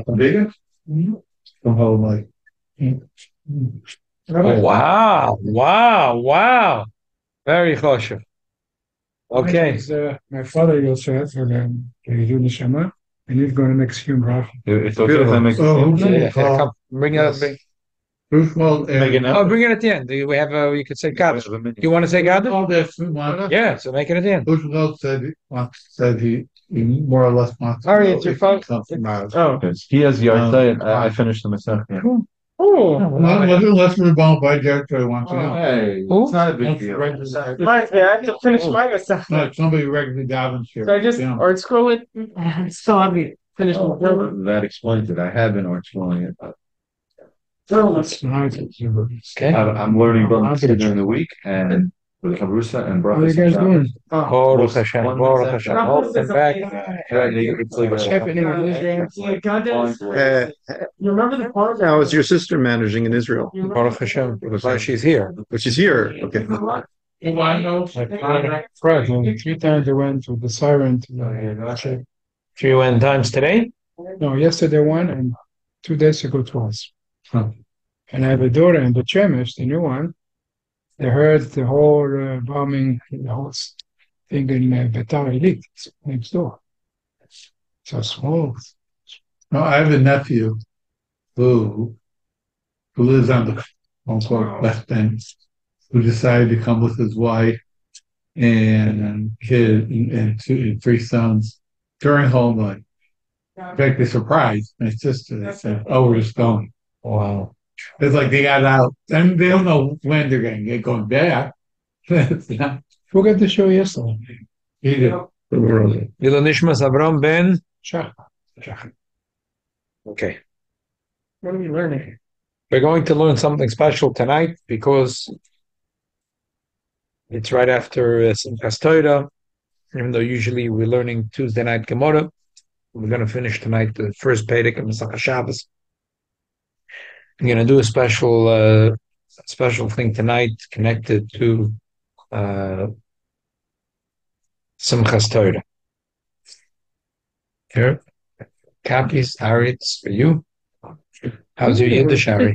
Vegan? Somehow like. Wow. Very kosher. Okay. My father used to have for them, do neshama, and he's going to make Shiur. It's okay. Come, bring it up. Well, Bring it at the end. We have you could say Kaddish. You want to say Kaddish? Yeah, so make it at the end. Roosevelt said he more or less wants. All right, it's your phone. Oh, he has the art. I finished the Masech. Yeah. Let's move on by Jericho wants to know. Hey, it's not a big deal. I have to finish my Masech. No, somebody regularly davens here. So I just art scroll it. Still haven't finished my program. That explains it. I have been art scrolling it. Okay. I'm learning both during the week and with Chavrusa and What are you Brachas. guys doing? Baruch Hashem. Welcome back. What's happening in Israel? You remember the part? Now, is your sister managing in Israel? Baruch Hashem. Because she's here. But she's here. Okay. Right. 3 times I went with the siren to the 3 went times today? No, yesterday one and 2 days ago twice. And I have a daughter in the Chemesh, the new one. They heard the whole bombing, the whole thing in Betar Elite next door. So small. No, I have a nephew who lives on the West Bank, who decided to come with his wife and kid and 3 sons during Holocaust. In fact, they surprised my sister. They said, "Oh, we're just going." Wow. It's like they got out, and they don't know when they're going to get going back. Who got the show yesterday? He did. Lilo Nishmas Avram ben Shachar. Okay. What are we learning? We're going to learn something special tonight because it's right after SImchas Torah. Even though usually we're learning Tuesday night Gemara, we're going to finish tonight the first Perek of Masechah Shabbos. I'm going to do a special thing tonight connected to Simchas Torah. Here, copies, Aritz for you. How's your Yiddish, Ari?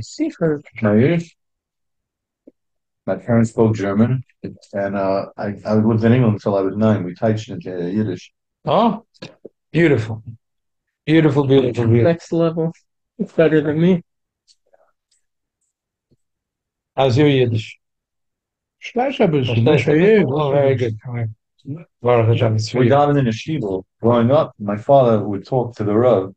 My parents spoke German, and I lived in England until I was 9. We touched into Yiddish. Oh, beautiful. Next level. It's better than me. How's your Yiddish? Oh, very good. Baruch Hashem. We got in a yeshiva. Growing up, my father would talk to the Rav.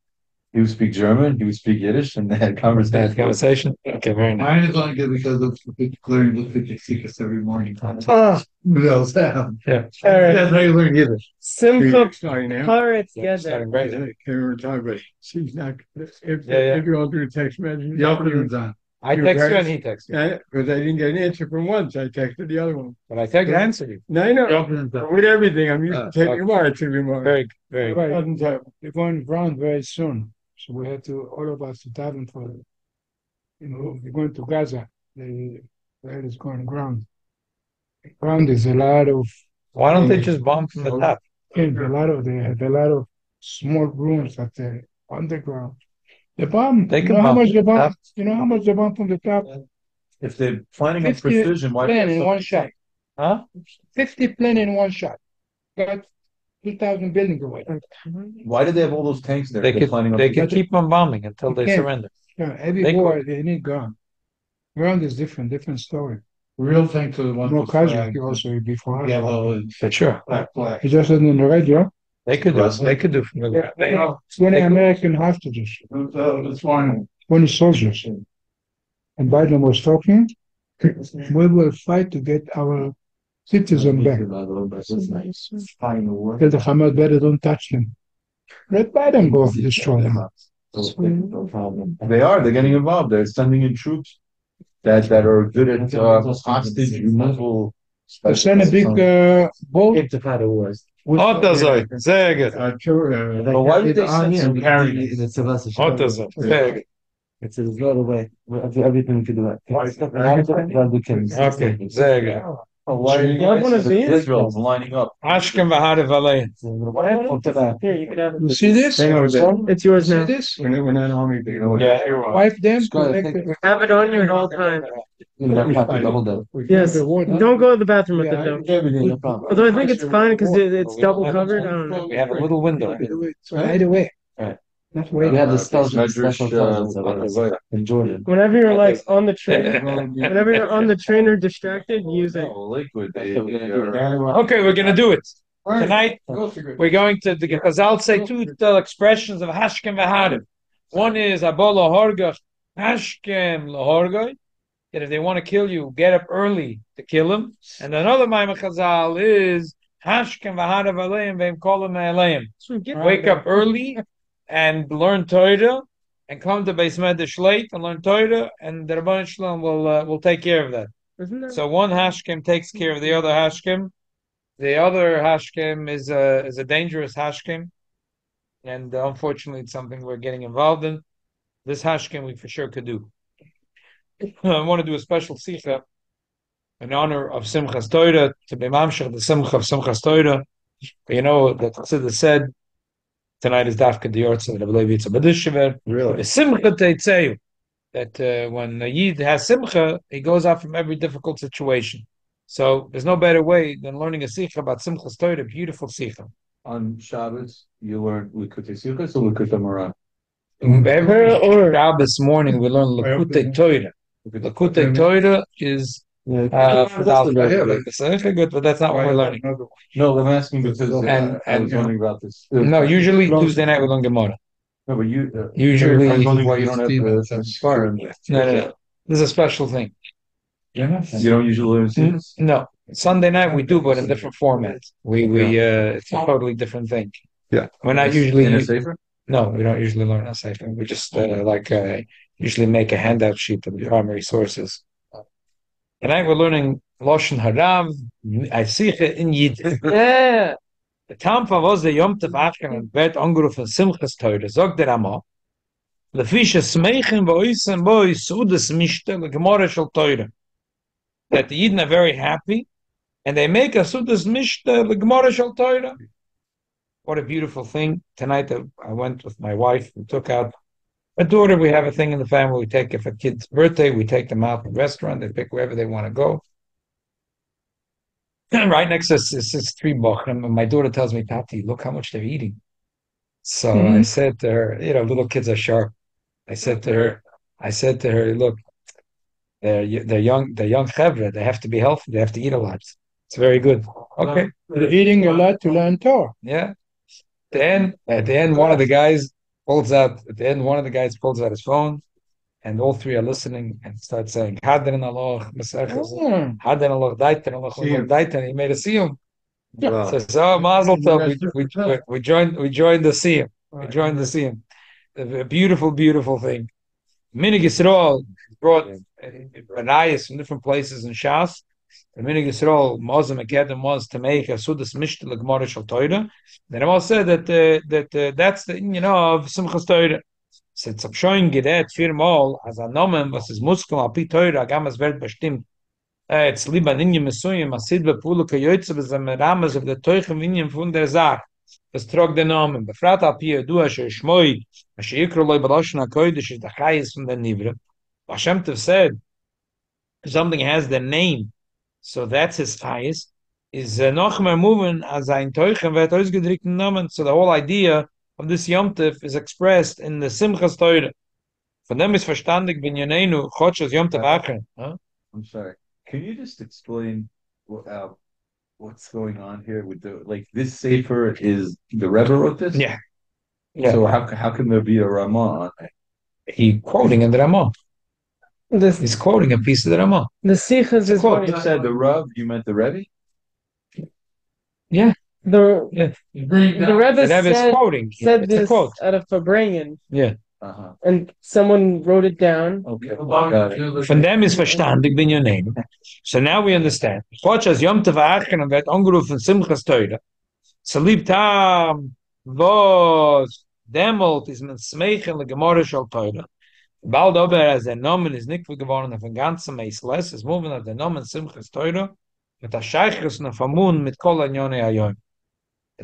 He would speak German, he would speak Yiddish, and they had conversation. Okay, very nice. Mine is only good because of learning the Sichos every morning. Oh, Those have. Yeah. That's how you learn Yiddish. Simchas now. Torah together. Starting great. I can't remember talking, but she's not. If Yeah. you're all doing text messages, The opening's on. I text you and he texts you. yeah, because I didn't get an answer from one, so I texted the other one. But I text and answer you. No, I know. The opening's on. With everything, I'm used to taking a while to be more. Very good. Right. They're going ground very soon, so we had to all of us to daven for it. We're going to Gaza. The head is going ground. Ground is a lot of. Why don't they just bomb from the top? They have a lot of small rooms at the underground. The bomb. They You can know how bomb much from the the bomb? top. You know how much the bomb from the top? If they're planning on 50 precision, why plane in one shot. Huh? 50 plane in one shot. Got 2,000 buildings away. Why did they have all those tanks there? They They're planning on could keep on bombing until they can't. surrender. Yeah, every They war they need ground. Ground is different story. Real thing to the one More with flag, casualty also before. yellow and For sure. black flag. He just said in the radio. They could do from the ground. 20 American hostages, This one, 20 soldiers. And Biden was talking, we will fight to get our citizen back. Tell the Hamas better don't touch them. Let Biden go destroy them. They are. They're getting involved. They're sending in troops that are good at hostage removal. They send a big boat. Otazoi. Sehr good. But why did they send some carriers? Otazoi. Sehr good. It's a lot of way. Everything to do it. Okay. Sehr good. lining You have one of these? Israel's lining up. Hashkem v'hadav aleim. What happened to that? Here, you can have You it. see this? It's yours See now. this? We're not hungry. Yeah. Wipe them. Collect it. Have it on you at all times. We Yes. drink the water. Don't go to the bathroom with Yeah, it though. Although I think it's fine because it's double covered. I don't know. We have a little window. Right away. Right. Not wait. We have the special in Jordan. Whenever you're like on the trainer, whenever you're on the trainer distracted, use it. Liquid. Okay, we're gonna do it tonight. We're going to the Chazal say two expressions of Hashkem v'hadav. One is Abola Horgach Hashkem lahorgoi. That if they want to kill you, get up early to kill him. And another Maimon Chazal is Hashkem v'hadav aleim ve'im kolam aleim. Wake up early and learn Torah, and come to Beis Medrash late and learn Torah, and the Rabban Shalom will take care of that. So one Hashkem takes care of the other Hashkem. The other Hashkem is a dangerous Hashkem, and unfortunately, it's something we're getting involved in. This Hashkem we for sure could do. I want to do a special Sichot in honor of Simchas Torah, to be mamshach the Simcha of Simchas Torah. You know that Chassidus said tonight is Dafka Diortza, that I believe it's a Badishiver. Really? Simcha Teitzeyu, that when a Yid has Simcha, he goes out from every difficult situation. So there's no better way than learning a Sicha about Simchas Torah, beautiful Sicha. On Shabbos, you learn Likutei Sichos or Likutei Torah? Every Shabbos morning we learn Lakutei Torah. Lakutei Torah is good, but that's not what we're learning. No, I'm asking because I was wondering about this. No, usually Tuesday night we learn Gemara. No, but you Usually, I was wondering why you don't have the far. no. This is a special thing. You don't usually learn Sichos? No, Sunday night we do, but in different formats. It's a totally different thing. Yeah, we're not usually in a sefer. No, we don't usually learn a sefer. We just usually make a handout sheet of the primary sources. Tonight we're learning Loshen Harav, Sichot in Yiddish. Yeah. The time for was the Yom Tov Achron wird angerufen Simchas Torah, sagt der Rama. Lefische Smechen v'oisen boi sudas mishte l'gemara shel Torah. That the Yidden are very happy, and they make a sudas mishte l'gemara shel Torah. What a beautiful thing. Tonight I went with my wife, we took out a daughter, we have a thing in the family, we take it for kids' birthday, we take them out to a restaurant, they pick wherever they want to go. And right next to us is three bochum, and my daughter tells me, Tati, look how much they're eating. So I said to her, little kids are sharp. I said to her, look, they're young chevra, they have to be healthy, they have to eat a lot. It's very good. Okay. They're eating a lot to learn Torah. Yeah. At the end, one of the guys pulls out his phone, and all three are listening and start saying, Hadran Allah, Hadran Allah, Daitan Allah, Daitan. He made a siyum. Wow. So Mazel Tov, we joined the siyum. We joined the siyum. A beautiful, beautiful thing. Minig Yisrael brought Ranayas from different places in Shas. The Minig Yisrael Mozam Akedem was to make a Sudas Mishte L'Gemara Shel Torah. Then I also said that that's the of Simchas Torah. Since I'm showing Gedet viermal as a Nomen, was is Muskel Api Torah, Gamas Welt bestimmt. It's lieber Ninja Mesuyim, Asid Bepulu Kayoytze, Bezem Ramas of the Teuchem Inyan von der Sach. Das trug den Namen. Befrat Api Yedua, Asher Shmoi, Asher Yikro Loi Balashon HaKodesh, is the highest from the Nivra. Hashem Tov said, something has the name, so that's his highest. Is noch mehr moving as ein Teuchem wird ausgedrückt in Namen. So the whole idea of this Yom Tov is expressed in the Simchas Torah. Von dem ist verstandig, wenn Yoneinu, Chodshas Yom Tov Achron. I'm sorry. Can you just explain what's going on here with this sefer is the Rebbe wrote this? Yeah. So how can there be a Ramah on it? He quoting in the Ramah. He's quoting a piece of the Ramah. The Sichos is Quote. You said the Rav, you meant the Rebbe? The Rebbe said this out of Fabrengen. Yeah. And someone wrote it down. Okay. Got it. Von dem ist verstandig, bin Yoneinu. So now we understand. Chodshas Yom Tov Achron wird angerufen Simchas Torah. So lieb tam, was demolt ist man Smechen L'Gemara Shel Torah. Bald aber as der Nomen ist nicht geworden auf den ganzen Meisles, ist moving auf der Nomen Simchas Torah. In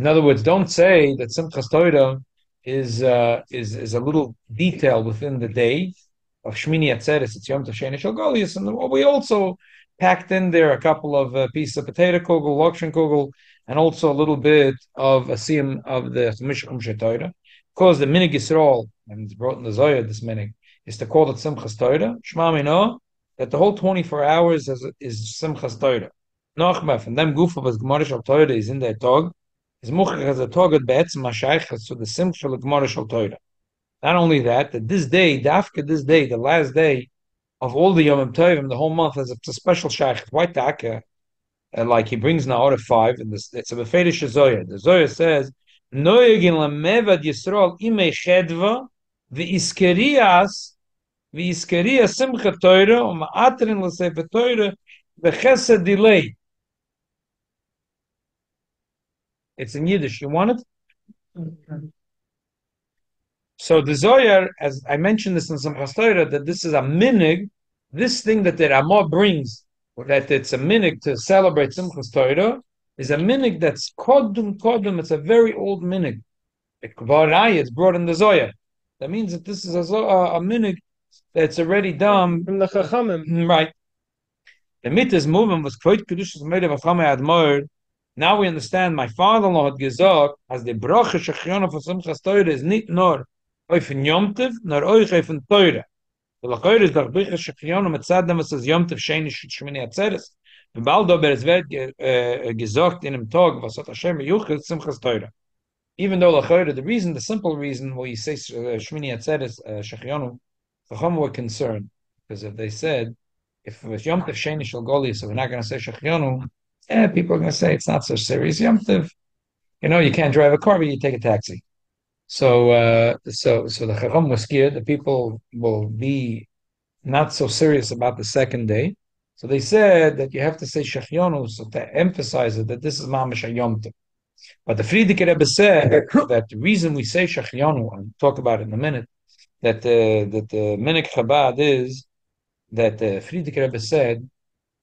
other words, don't say that Simchas Torah is a little detail within the day of Shmini Atzeres. It's Yom Tov Sheni Shel Goliath, and we also packed in there a couple of pieces of potato kugel, lokshen kugel, and also a little bit of a siyum of the Mishkum Torah. Because the minig Yisrael, and it's brought in the Zohar, this minig, is to call it Simchas Torah. Shema Mino, that the whole 24 hours is Simchas Torah. Nochmaf, and them goof of his Gemara Shel Torah is in their tog. Is muchach as a togad be'etzem ha'shaychas to the simcha l'gemara shel Torah. Not only that this day, dafka this day, the last day of all the Yom Tovim, the whole month, is a special shaychas. Why taka? Like he brings now out of 5, and it's a befedish Zohar. The Zohar says, "Noyegin lamevad Yisrael imei chedva v'iskerias simcha Torah u'ma'atrin l'sefer Torah v'chesed delay." It's in Yiddish. You want it? So the Zohar, as I mentioned this in Simchas Torah, that this is a minig, this thing that the Ramah brings, that it's a minig to celebrate Simchas Torah, is a minig that's kodum. It's a very old minig. It's brought in the Zohar. That means that this is a minig that's already done. From the Chachamim. Right. The mitzvah's movement was quite Kiddush's made of Admo. Now we understand. My father-in-law had gesagt, as the bracha שהחיינו for Simchas Torah is nicht nur auf Yom Tov, nor euch auf Torah. The Lakoyer is the bracha שהחיינו mitzad dem es Yom Tov Sheni Shmini Atzeres. Und bald aber es wird gesagt in dem Tag, was hat Hashem meyuchel Simchas Torah. Even though Lakoyer, the simple reason why you say Shmini Atzeres שהחיינו, the Chacham were concerned, because if they said, if it was Yom Tov Sheni Shel Goliath, so we're not going to say שהחיינו, people are going to say it's not so serious. Yom Tov, you can't drive a car, but you take a taxi. So the Chacham was scared that people will be not so serious about the second day. So they said that you have to say שהחיינו, so to emphasize it, that this is mamash Yom Tov. But the Frierdiker Rebbe said that the reason we say שהחיינו, and talk about it in a minute, that the Minik Chabad is that the Frierdiker Rebbe said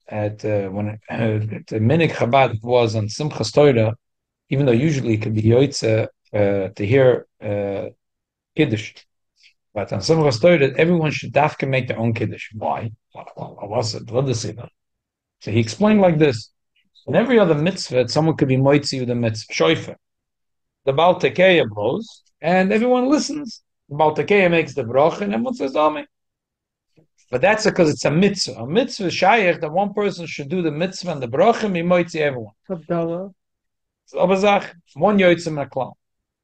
when the Minik Chabad was on Simchas Torah, even though usually it could be yoitze to hear Kiddush, but on Simchas Torah, everyone should dafka make their own Kiddush. Why? What was it? What does it mean? So he explained like this: in every other mitzvah, someone could be moitzi with the mitzvah shoifer. The Baal Tekeya blows, and everyone listens. The Baal Tekeya makes the bracha, and everyone says Amen. But that's because it's a mitzvah. A mitzvah shayach that one person should do the mitzvah and the bracha mimoitzi everyone. Abdallah. One yotzim naklam.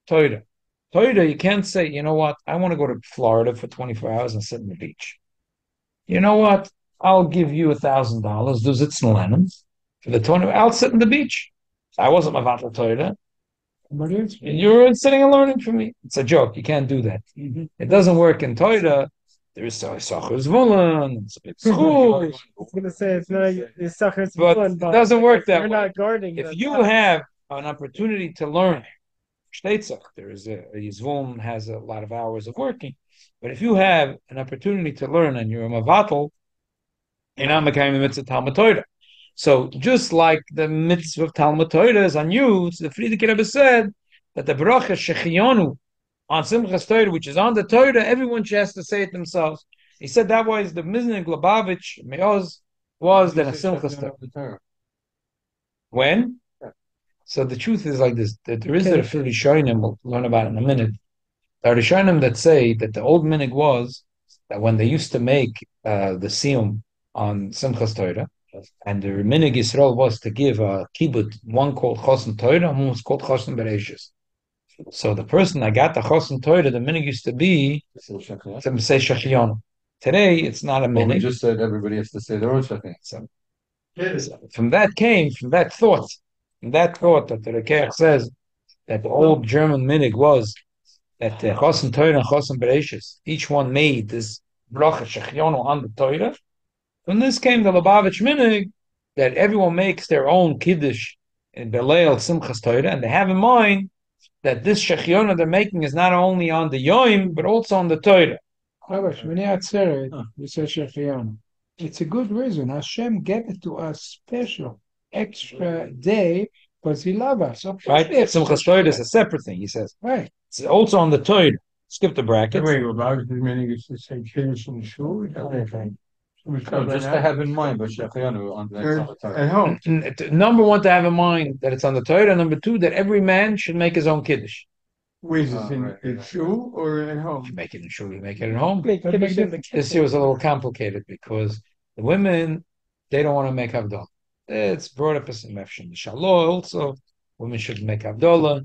Torah, you can't say, you know what, I want to go to Florida for 24 hours and sit on the beach. You know what, I'll give you $1,000. Do zitzen lenim for the 20. I'll sit on the beach. I wasn't mavatl Torah. You're sitting and learning from me. It's a joke. You can't do that. Mm-hmm. It doesn't work in Torah. There is Sichos Vulan, it's I was going to say it's not Sichos Vulan, but it doesn't work that way. You're not guarding. If you have an opportunity to learn, there is a Yizvum has a lot of hours of working, but if you have an opportunity to learn and you're a mavatal, you're not mekayim the mitzvah Talmud Torah. So just like the mitzvah of Talmud Torah is on you, so the Frierdiker Rebbe said that the bracha שהחיינו on Simchas Torah, which is on the Torah, everyone has to say it themselves. He said that was the Miznik Lubavitch Meoz was that a Simchas Torah. When? So the truth is like this: that there is a Rishonim, we'll learn about it in a minute. There are Rishonim that say that the old minig was that when they used to make the siyum on Simchas Torah, and the minig Yisrael was to give a kibud, one called Chosen Torah, and one was called Chosen Bereshis. So the person that got the Chosen Torah, the minig used to be to say שהחיינו. Today it's not a minig. We just said everybody has to say their own שהחיינו. So from that thought that the Rekeach says that the old German minig was that the Chosen Torah and Chosen Bereshis, each one made this bracha שהחיינו on the Torah. From this came the Lubavitch minig that everyone makes their own kiddush in Beleil Simchas Torah, and they have in mind that this שהחיינו they're making is not only on the Yom, but also on the Torah. We say שהחיינו. It's a good reason. Hashem gave it to us special. extra day because he loves us. So Right? Simchas Torah is a separate thing, he says. Right. It's also on the Torah. Skip the brackets. Wait, about the meaning is to say Kiddush in the shul? No, just to have in mind, but שהחיינו on the At home. Number one, to have in mind that it's on the Torah. Number two, that every man should make his own Kiddush. Wait, is it in shul or at home? If you make it in shul, you make it at home. Make Kiddush in the This year was a little complicated because the women, they don't want to make Havdalah. It's brought up as a mefshin. The Shalom also, women should make Havdalah.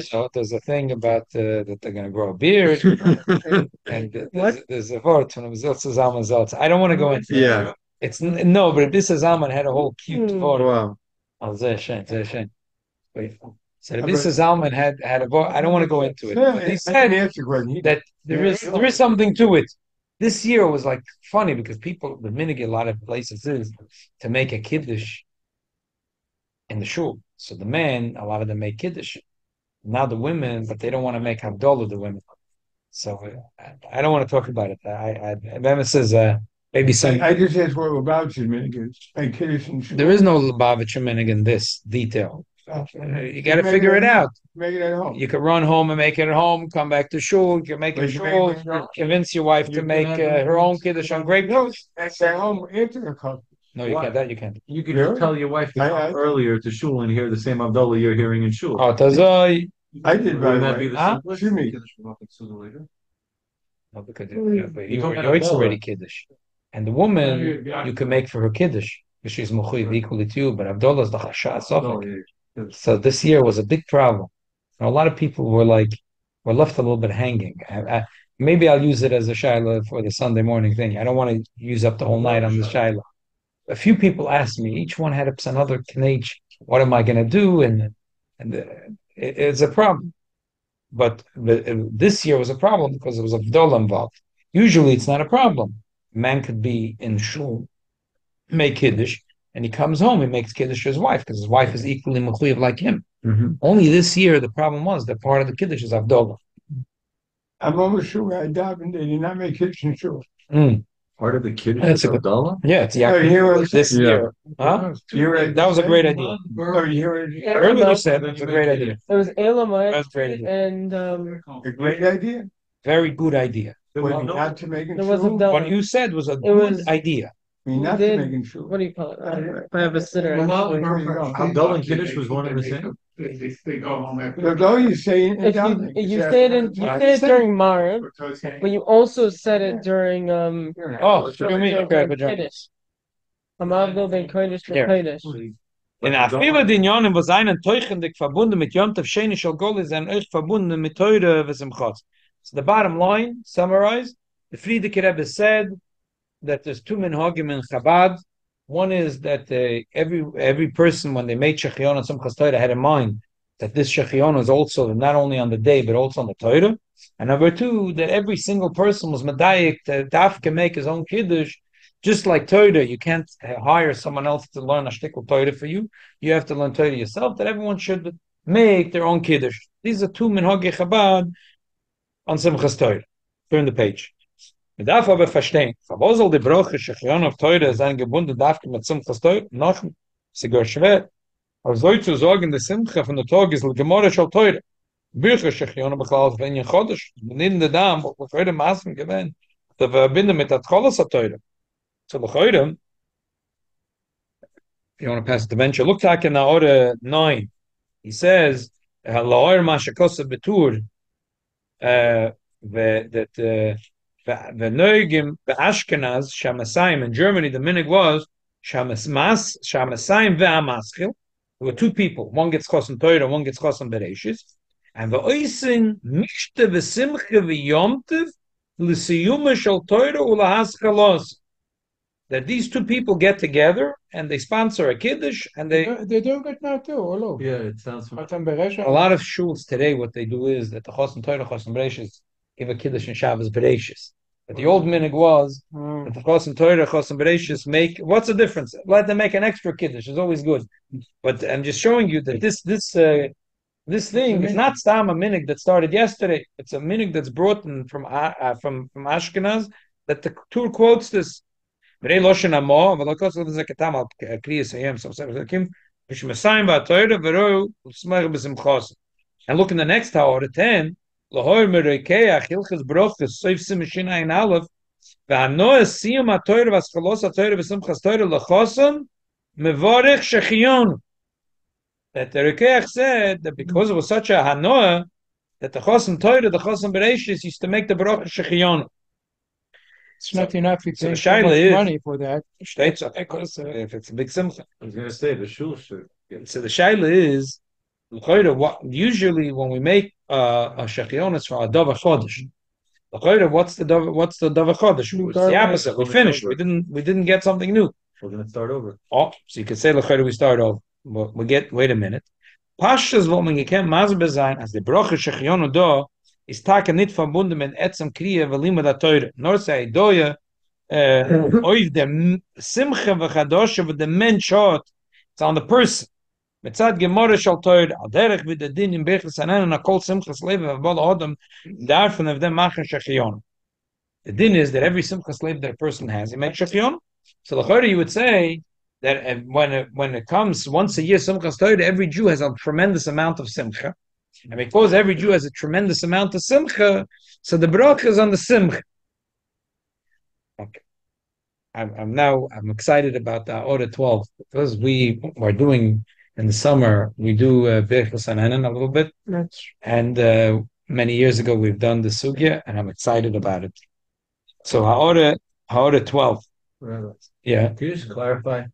So there's a thing about that they're going to grow a beard. And there's a word from Zalman. I don't want to go into it. Yeah. It's no, but this Zalman had a whole cute word. Wow. Oh, sehr schön. So Rabbi Zalman had a vote. I don't want to go into it. But he said that there is something to it. This year was like funny because people, the minhag a lot of places is to make a kiddush in the shul. So the men, a lot of them make kiddush. Now the women, but they don't want to make havdalah, the women. So I don't want to talk about it. Mema says maybe some. I just asked what Lubavitcher minhag is. Make Kiddush in shul. There is no Lubavitcher minhag in this detail. You got to figure it out. Make it at home. You could run home and make it at home. Come back to shul. You can make it shul. Convince your wife to make her own kiddush on grape juice. That's at home after the cup. No, you can't. That you can't. You could just tell your wife to come earlier to shul and hear the same Havdalah you're hearing in shul. Oh, tazoi. I did, by the Wouldn't that be way. the simplest? Shimmy. No, because it's already kiddush, and the woman you can make for her kiddush because she's mechuyev equally to you. But Havdalah is the chashat. So this year was a big problem. And a lot of people were left a little bit hanging. Maybe I'll use it as a shaila for the Sunday morning thing. I don't want to use up the whole night on the shaila. A few people asked me. Each one had another knage. What am I going to do? And it's a problem. But this year was a problem because there was a v'dola involved. Usually it's not a problem. A man could be in shul, make kiddush, and he comes home and makes kiddush to his wife because his wife is equally mechuyev like him. Mm-hmm. Only this year the problem was that part of the kiddush is havdalah. I'm almost sure I davened. They did not make Kiddush in shul. Part of the kiddush That's is a good- Havdalah? Yeah, it's this year. Huh? That was a great idea. Earlier you said it's a great idea. It was Elamite That's a great idea. and A great idea. Very good idea. Was not to make in there was a shul. What you said was a good idea. Not to make in shul. what do you call it? I have a sitter. Havdalah and kiddush was one and the same? They go home after. Although you say it, If you say it during Marib, but you also said it during Oh, show me. Okay, good job. Kiddush. Amavdol ben Kodesh Here. Kodesh. In viele Dinyonen, wo seinen teuchendig verbunden mit Yom Tov Sheni Shel Goli, sind euch verbunden mit Torah ve SImchas. So the bottom line, summarized, the Frierdiker Rebbe said that there's two minhagim in Chabad. One is that every person, when they made Shechion and Simchas Torah, had in mind that this Shechion is also not only on the day, but also on the Torah. And number two, that every single person was medayik to dafke make his own Kiddush. Just like Torah, you can't hire someone else to learn a shtickle Torah for you. You have to learn Torah yourself, that everyone should make their own Kiddush. These are two minhagi Chabad on Simchas Torah. Turn the page. Man darf aber verstehen, wo soll die Brache Shechion auf Torah sein gebunden, darf mit Simchas Torah? Noch, sogar schwer. Aber so zu sagen, die Simcha von der Tag ist Gemara shel Torah. Bücher Shechion bechlall wenn ihr Chodesh, in der Dam, wo heute Maßen gewähnt, da verbinden mit der Tcholas Torah. So l'choidem, if you want to pass the venture, look back in the order 9. He says, "La'or ma shekosav betur that v'noigim be'Ashkenaz shamasayim in Germany. The minhag was shamasayim ve'amaschil. There were two people. One gets chosan Torah, one gets chosan Bereshis. And v'oisin mishte v'simcha v'yomtiv l'siyuma shel Torah u'lahaschalos." That these two people get together and they sponsor a kiddush and They're doing it now too, all over. Yeah, it sounds A lot of shuls today, what they do is that the chosan Torah, chosan Bereshis give a kiddush in Shabbos Bereshis. But the old minhag was that the chosan Torah, chosan Bereshis make, what's the difference? Let them make an extra kiddush, it's always good. But I'm just showing you that this thing is not stam a minhag that started yesterday. It's a minhag that's brought in from Ashkenaz, that the Tur quotes this. V'rei loshen amo, v'lo kosel v'zeh ketam al kriyas hayem, so v'kim, v'shmesayim v'atoyre, v'ro l'smech b'simchos. And look in the next Torah 10, l'hor merekeach, hilchas brochus, soif simishin ayin aleph, v'hanoah siyum ha'toyre, v'aschalos ha'toyre, v'simchas toyre, l'choson, mevorech shechion. That the Rekeach said that because it was such a hanoah, that the choson toyre, the choson bereshis used to make the bracha shechion. It's not enough. It's so the so much shaila money for that. If it's a big simcha. I was going to say the shul should. So the shaila is, usually when we make a shechion, it's for a davar chodesh. What's the davar chodesh? It's the opposite. We finished. We didn't get something new. We're going to start over. Oh, so you could say we start over. But wait a minute. Pashas what man gekent mazbe sein as the broche shechion do is taka nit verbunden mit etzem kriye velim da teure. Nor sei doye oiv the simcha v'chadosh of the menshot. It's on the person. Mitzad gemore shal teure al derech with the din in bechel sanan and a kol simchas leve v'bal adam darfen of them machen shechion. The din is that every simchas leve that a person has, he makes shechion. So the chayre you would say that when it comes once a year Simchas Torah, every Jew has a tremendous amount of simcha, and because every Jew has a tremendous amount of simcha, so the bracha is on the simcha. Okay, I'm excited about the Order 12 because we are doing in the summer we do Birchas Hananan a little bit, and many years ago we've done the sugya, and I'm excited about it. So Order 12. Yeah. Can you just clarify?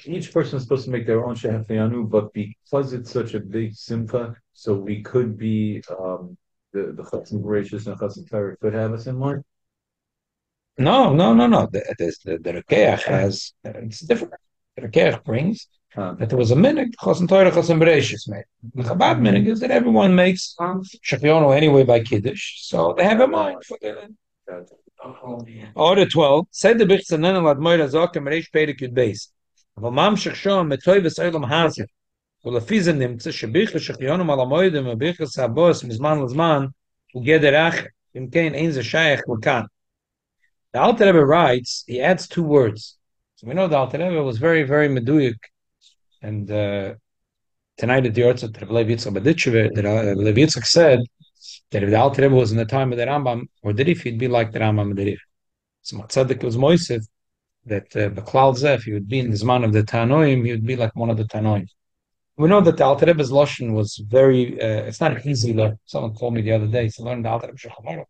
Each person is supposed to make their own she'achayanu, but because it's such a big simcha, so we could be the chassan gracious and chassan Torah could have us in mind. No. The Rekeach has it's different. The Rekeach brings that there was a minhag chassan Torah chassan bereishis made. The Chabad minhag is that everyone makes shechionu anyway by kiddush, so they have a mind for the. Order 12 said the Birchas Hananan Admo Razakim Reish Perek Yud Beis. אבל ממשיך שם מטויבס אילם האזר ולפי זה נמצא שבירכס שחיונו על המועדים ובירכס הבוס מזמן לזמן הוא גדר אחר אם כן אין זה שייך לכאן. The Alter Rebbe writes, he adds two words. So we know the Alter Rebbe was very, very meduyik, and tonight at the Yortzat Rebbe Lev Yitzchak Baditchever, Lev Yitzchak said that if the Alter Rebbe was in the time of the Rambam or Derif, he'd be like the Rambam Derif. So Tzaddik was Moisef that B'klal Zeh, if he would be in the Zman of the Tanoim, he would be like one of the Tanoim. We know that the Alter Rebbe's Lashon was very, it's not easy. Someone told me the other day to learn the Alter Rebbe Shulchan Aruch.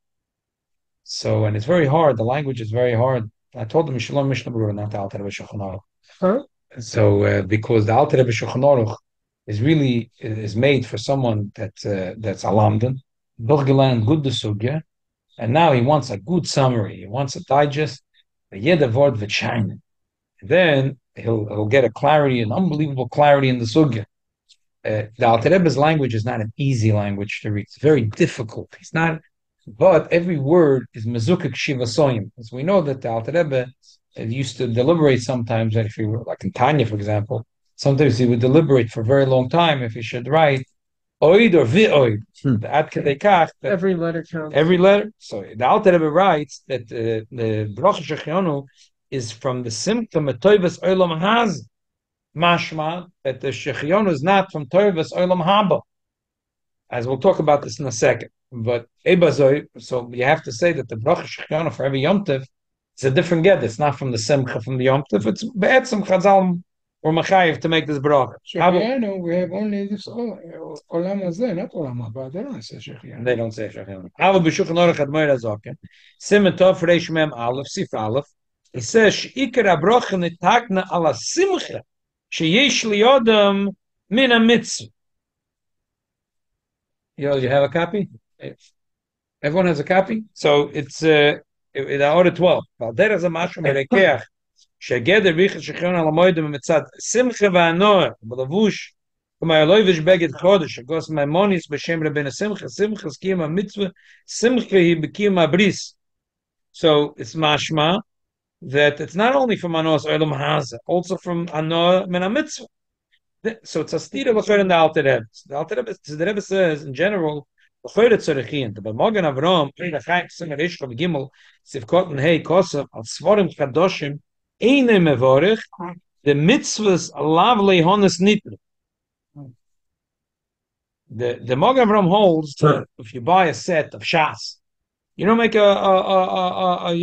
So, and it's very hard. The language is very hard. I told him you should learn Mishnah Berurah, not the Alter Rebbe Shulchan Aruch. Huh? So, because the Alter Rebbe Shulchan Aruch is made for someone that's alamdan, durchgelernt good the sugya, and now he wants a good summary. He wants a digest. Jeder Wort wird scheinen. Then he'll get a clarity, an unbelievable clarity in the sugya. The Alter Rebbe's language is not an easy language to read. It's very difficult. It's not, but every word is mezukik shiva soyim. As we know that the Alter Rebbe used to deliberate sometimes, that if he were, like in Tanya, for example, sometimes he would deliberate for a very long time if he should write oid or vi-oid. Every letter counts. Every letter. So the Alter Rebbe writes that the bracha shechionu is from the symptom of toivas olam haz. Mashma that the shechionu is not from toivas olam haba. As we'll talk about this in a second. But ebazoi, so you have to say that the bracha shechionu for every Yom Tov is a different get. It's not from the simcha from the Yom Tov. It's be'etzem chazal or machayev to make this bracha. Shechianu, we have only this olam hazeh, not olam haba. They don't say shechianu. They don't say shechianu. Ava b'shulchan aruch admoi razaken. Simen tov reish mem aleph sif aleph. He says sheikar bracha nitakna ala simcha sheyesh liyodam min hamitzvah. You have a copy? Everyone has a copy? So it's in order 12. There is a mashum erekeach. Shegeder vichas shechion al moedim mitzad simcha va'anoah b'lavush k'mayalovish beged chodesh agos maimonis b'shem Rabbeinu Simcha simcha skiyam mitzvah simcha hi b'kiyam bris. So it's mashma that it's not only from anoah's olam haza, also from anoah min mitzvah. So it's a stira l'chayr in the Alter Rebbe. The Rebbe says in general l'chayr tzorichin. The B'magen Avram the Chaim Singer Ishcha B'Gimel Sivkot and Hey Kosav al Svarim Kadoshim Eine mevorich, the mitzvahs lavlei hones nitnu. The Magen Avraham holds if you buy a set of shas, you don't make you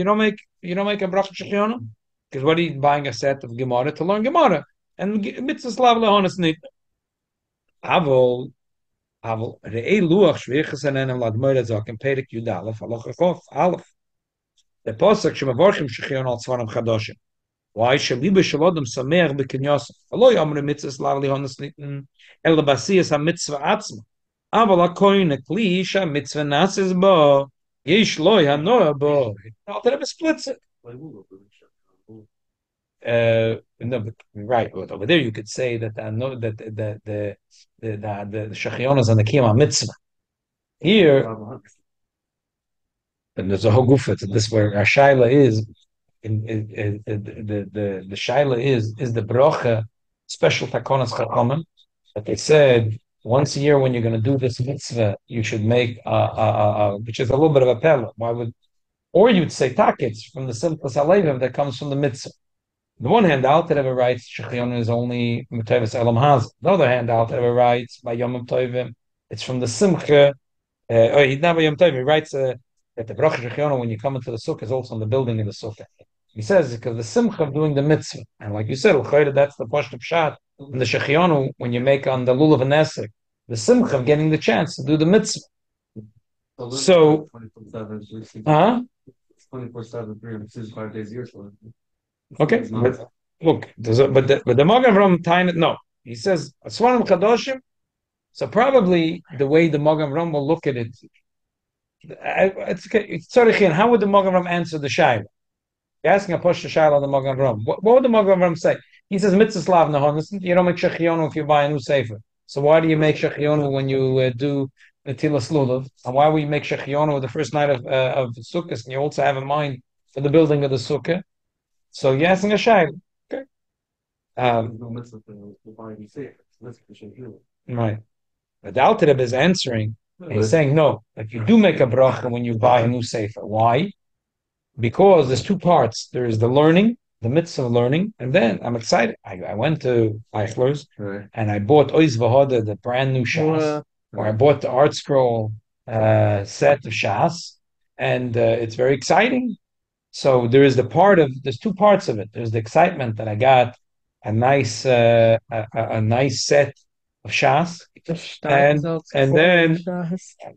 don't make a bracha shechionu, because what are you buying a set of Gemara to learn Gemara and mitzvahs lavlei hones nitnu. Avol re'ei luach shvichas anenem ladmoira zaken perik yud aleph halacha chof aleph. The pasuk shemavorchim shechionu al tzvarim chadoshim. Why should we be shalodem sameach b'kinyos? Alo yomre mitzvahs lavlei hones nitnu el basiyas ha mitzvah atzma. Aval hakoyin kli isha mitzvah nasis bo yesh lo hanoah bo. Alter Rebbe splits it. No, but, right. But over there, you could say that the shachionos is on the kiyama mitzvah. Here, and there's a whole gufa to this where our shaila is. The shaila is the bracha special takonas chakomim that they said once a year when you're going to do this mitzvah you should make which is a little bit of a pella. Why would, or you'd say takets from the simchas halevim that comes from the mitzvah. On the one hand, the Alter Rebbe writes shechionu is only mitayvus elam haz. On the other hand, the Alter Rebbe writes by Yom Tovim it's from the simcha. He's not by Yom Tovim. He writes that the bracha shechionu when you come into the sukkah is also on the building of the sukkah. He says because the simcha of doing the mitzvah, and like you said, that's the pashut pshat. And the shechionu when you make on the lulav and nesek, the simcha of getting the chance to do the mitzvah. So, 24/7, 365 days a year. Okay, but look, but the Magen Avraham time no. He says Asvarim Chadoshim. So probably the way the Magen Avraham will look at it, it's okay. It's tzarichin. How would the Magen Avraham answer the shaila? You're asking a push shaila on the Magen Avraham. What would the Magen Avraham say? He says mitzvah slav nahonis. You don't make shechionu if you buy a new sefer. So why do you make shechionu when you do netilas lulav? And why would you make shechionu the first night of Sukkot? And you also have in mind for the building of the Sukkah. So you're asking a shaila. Okay. Right. But the Alter Rebbe is answering. He's saying no. Like you do make a bracha when you buy a new sefer. Why? Because there's two parts. There is the learning, the mitzvah of learning, and then I'm excited. I went to Eichler's and I bought Oiz V'Hoda, the brand new Shas, or I bought the Art Scroll set of Shas, and it's very exciting. So there's two parts of it. There's the excitement that I got a nice set of Shas, and then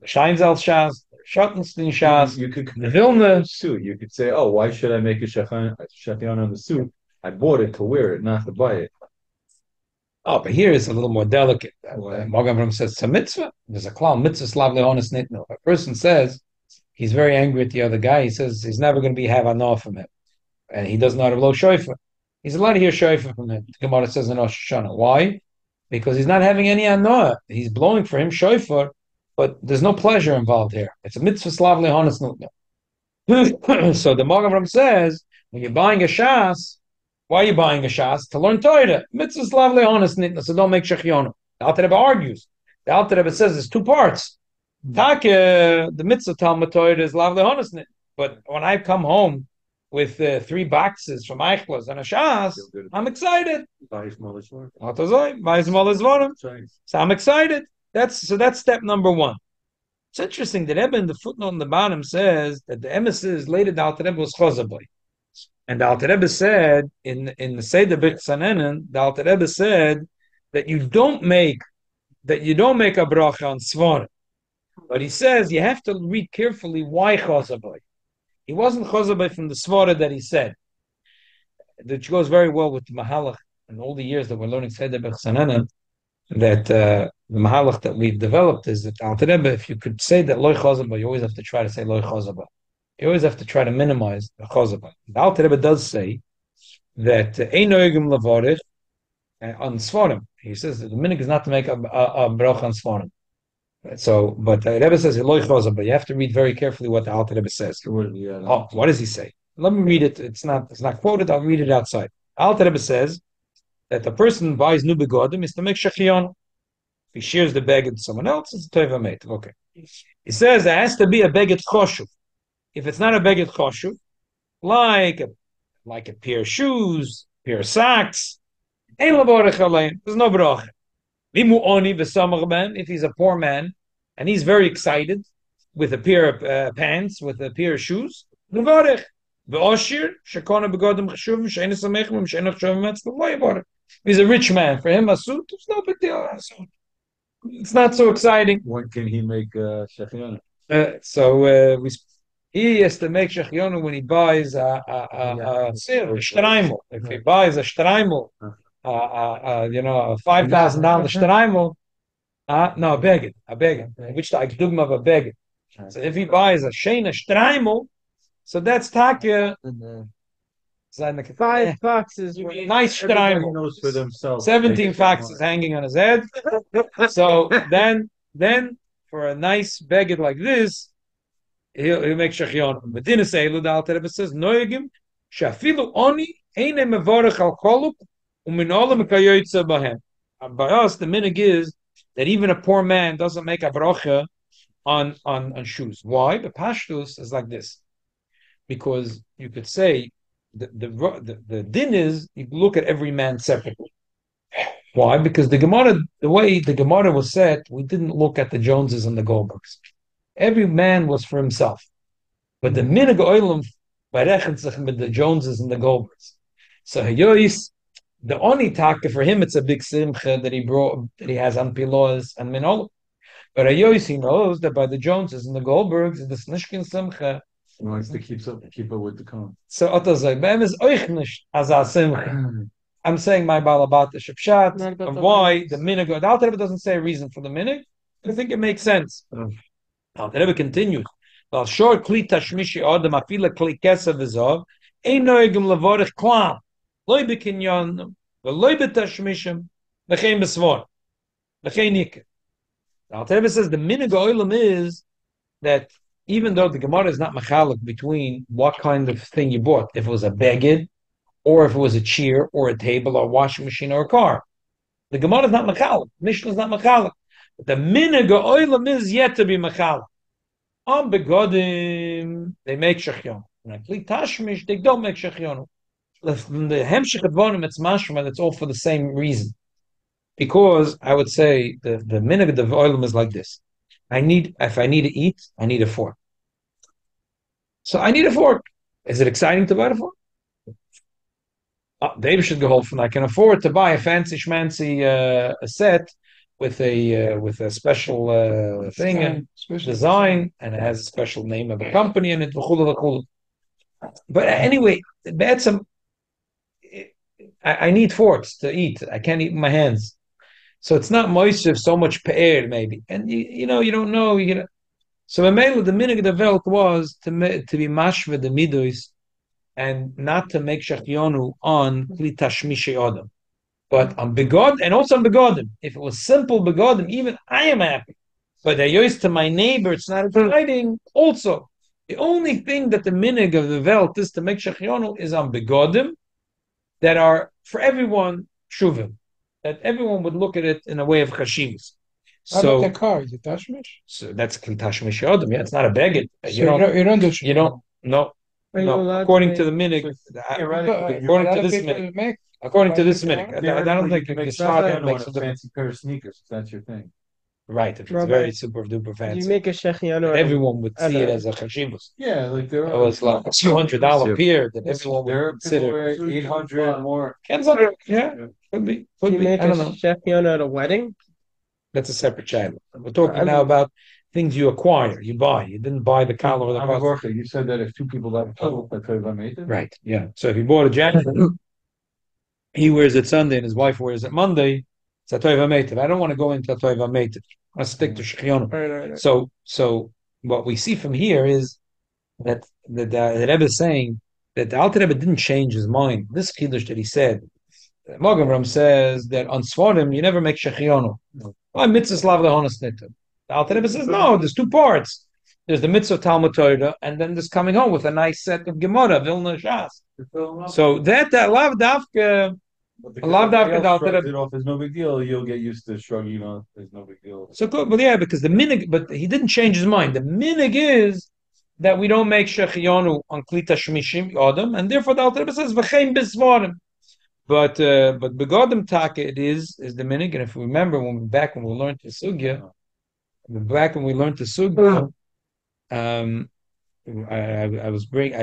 Scheinzel Shas, Schottenstein Shas, the Vilna suit. You could say, "Oh, why should I make a shechionu on the suit? I bought it to wear it, not to buy it." Oh, but here is a little more delicate. Magen Avraham says it's a mitzvah. There's a klal mitzvah slav lehonis nitnu. A person says he's very angry at the other guy. He says he's never going to have anah from him, and he does not have lo shofar. He's allowed to hear shofar from him. The Gemara says in Rosh Hashanah. Why? Because he's not having any anah. He's blowing for him shofar, but there's no pleasure involved here. It's a mitzvah slav lehonis nitnu. So the Magen Avraham says when you're buying a shas, why are you buying a shas? To learn Torah. Mitzvah slav lehonis nitnu. So don't make shechionu. The Alter Rebbe argues. The Alter Rebbe says there's two parts. The mitzvah Talmud Torah is lav lehonis nitnu. But when I come home with 3 boxes from Eichler's and a shas, I'm excited. So I'm excited. That's step number 1. It's interesting that Rebbe in the footnote on the bottom says that the emissaries later the Alter Rebbe was chozaboy. And the Alter Rebbe said in the Seder B'Chasanenin, the Alter Rebbe said that you don't make a bracha on svarim. But he says you have to read carefully why chozaboy. He wasn't chozaboy from the svara that he said, which goes very well with the mahalach and all the years that we're learning Seder B'Chasanenin. That the mahalach that we've developed is that Alter Rebbe, if you could say that loy chozaboy, you always have to try to say loy chozaboy. You always have to try to minimize the chozaboy. The Alter Rebbe does say that ein noegim lavarich on svarim. He says that the minhag is not to make a bracha on svarim. So, but the Rebbe says loy chozaboy. You have to read very carefully what the Alter Rebbe says. What does he say? Let me read it. It's not quoted. I'll read it outside. Alter Rebbe says that the person buys new begodim is to make shechionu. If he shares the beged to someone else, it's a teva meit. Okay. He says there has to be a beged choshuv. If it's not a beged choshuv, like like a pair of shoes, pair of socks. There's no bracha. If he's a poor man and he's very excited with a pair of pants, with a pair of shoes, he's a rich man. For him, a suit is no big deal. It's not so exciting. When can he make shachianu? He has to make shachianu when he buys a shtreimel. If he buys a shtreimel, a $5,000 shtreimel, no, a beged, which I dugma of a beged. So if he buys a shena shtreimel, so that's takia. 5 foxes. Nice shtreimel. Knows for themselves. 17 foxes hanging on his head. So then for a nice beged like this, he'll make shachianu. But then the Alter Rebbe says, "Noegim shafilu oni eine mevorach al koluk umin olam kayotza bahem." By us, the minig is that even a poor man doesn't make a bracha on shoes. Why? The pashtus is like this, because you could say the din is you look at every man separately. Why? Because the Gemara, the way the Gemara was set, we didn't look at the Joneses and the Goldbergs. Every man was for himself. But the minig oilam berechnet sich with the Joneses and the Goldbergs. So Hayois, the only taka for him, it's a big simcha that he has anpilos and minolim. But Hayois, he knows that by the Joneses and the Goldbergs, the snishkin simcha. He wants to keep up with the cone. So Otazai, Bem is oichnish as a simcha. I'm saying my balabata shepshat, and why the minig. The Alter Rebbe doesn't say a reason for the minig. I think it makes sense. Alter Rebbe continues. Well, short kli tashmishi adam afila kli kesav v'zov ein noegim levorich klam loy bekinyon v'loy betashmishim v'chein besvor v'chein nikah. Alter Rebbe says the minig oilam is that even though the Gemara is not machalik between what kind of thing you bought, if it was a beged, or if it was a chair, or a table, or a washing machine, or a car, the Gemara is not machalik. Mishnah is not machalik. But the minig oilam is yet to be machalik. On begodim, they make shachionu. When I plead tashmish, they don't make shachionu. The hemshich advonim, it's mashma, it's all for the same reason. Because I would say the minig of the oilam is like this. If I need to eat, I need a fork. So I need a fork. Is it exciting to buy a fork? David should go home. I can afford to buy a fancy schmancy a set with a special thing and design, and it has a special name of a company in it. But anyway, I need forks to eat. I can't eat with my hands. So it's not moisture, so much pe'er maybe. And you don't know. So the minig of the Welt was to be mashva the midos and not to make shachionu on kli tashmishi adam. But on begod, and also on begodim. If it was simple begodim, even I am happy. But I used to my neighbor, it's not exciting. Also, the only thing that the minig of the Welt is to make shachionu is on begodim that are for everyone shuvim. That everyone would look at it in a way of chashivas. How about the car? Is it tashmish? So that's tashmish yodam. Yeah, it's not a beged. You don't. No. According to the minig, according to this minig, I don't think makes a fancy pair of sneakers. If that's your thing. Right, if it's very super duper fancy. You make a shachianu. Everyone would see it as a chashivas. Yeah, like there it was like a $200 pair that everyone would consider. $800 more. Yeah, could be. Do you make I a don't know. shachianu at a wedding? That's a separate channel. We're talking now about things you acquire, you buy. You didn't buy the collar or the costume. You said that if two people have right, yeah. So if he bought a jacket, he wears it Sunday and his wife wears it Monday, it's a toiva meitiv. I don't want to go into a toiva meitiv. I stick to shechionu. Right. So what we see from here is that the Rebbe is saying that the Alter Rebbe didn't change his mind. This kiddush that he said, Magen Ram says that on Svarim you never make shechionu. Why mitzvah lav lehonas nitim? The Alter Rebbe says no. There's two parts. There's the mitzvah Talmud Torah, and then there's coming home with a nice set of Gemara, Vilna Shas. So that lav dafka. Allah There's no big deal. You'll get used to shrugging there's no big deal. So good, but yeah, because the minig, but he didn't change his mind. The minig is that we don't make שהחיינו on klita shmishim Adam, and therefore the Alter Rebbe says v'chein bisvarim. But begodim taka it is the minig, and if we remember when we learned the sugya, I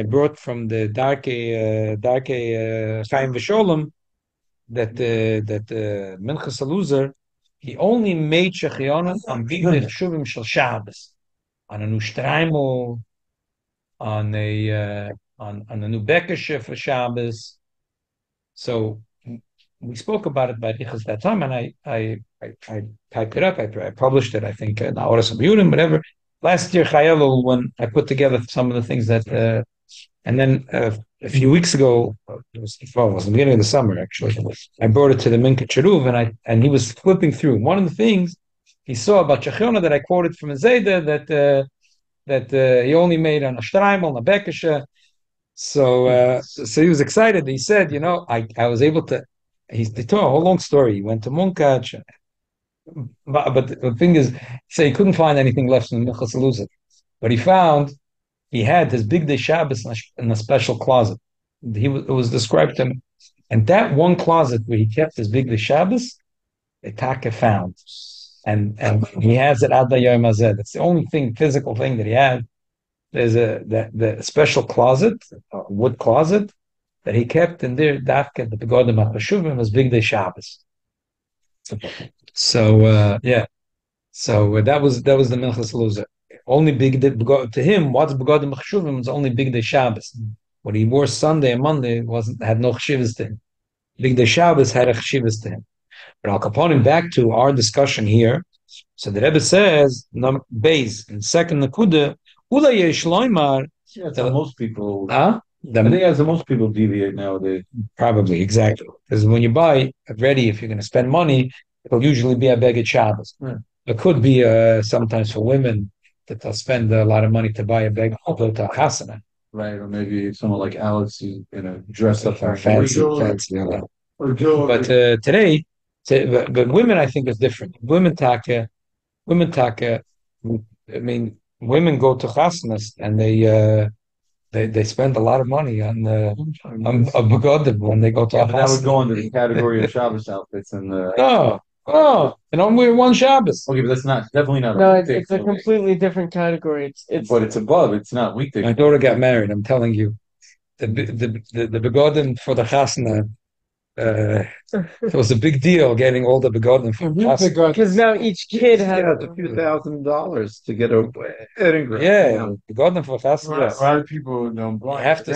brought from the Darkei Chaim V'Sholem that Minchas Aluzer, he only made Shechiona on Bigdei Cheshuvim Shel Shabbos, on a new Shtreimel, on a new Bekeshe for Shabbos. So we spoke about it by Dichas that time, and I typed it up. I published it. I think in Oros Aburim, whatever. Last year, Chayelu, when I put together some of the things that, and then a few weeks ago, it was the beginning of the summer actually, I brought it to the Minka Cheruv, and he was flipping through. One of the things he saw about Shechiona that I quoted from Zayda that he only made on a Shtreimel, on a Bekeshe. So he was excited. He said, I was able to. He told a whole long story. He went to Munkach. But the thing is, he couldn't find anything left in the Minchas Eluzah. But he had his big day Shabbos in a special closet. It was described to him. And that one closet where he kept his big day Shabbos, the Taka found. And he has it ad Yom Hazeh. That's the only physical thing that he had. There's the special closet, a wood closet, that he kept in there, Dafka, the Begodim HaChashuvim, was big day Shabbos. So that was the Minchas Eluzah. Only big day to him. What's Begodim Cheshuvim was only big day Shabbos. What he wore Sunday and Monday had no cheshivas to him. Big day Shabbos had a cheshivas to him. But I'll compound back to our discussion here. So the Rebbe says, Beis in second Nakuda, Ula yesh loymar. That's how most people. I think that's how most people deviate nowadays. Probably, exactly. Because when you buy ready, if you're going to spend money, it'll usually be a Beged Shabbos. Yeah. It could be sometimes for women that they'll spend a lot of money to buy a Beged Chasana. Right, or maybe someone like Alex who's dressed up fancy. But today, but women, I think, is different. Women taka. I mean, women go to chasanas and they spend a lot of money on begodim when they go to. Yeah, that would go under the category of Shabbos outfits and and only one Shabbos. Okay, but that's definitely not. No, it's a completely different category. But it's above. It's not weekday. My daughter got married. I'm telling you, the begodim for the chasana. It was a big deal getting all the begodim from chasana. Because now each kid has a few $1,000 to get a wedding ring. Yeah, begodim for chasana. A lot of people don't buy. You have to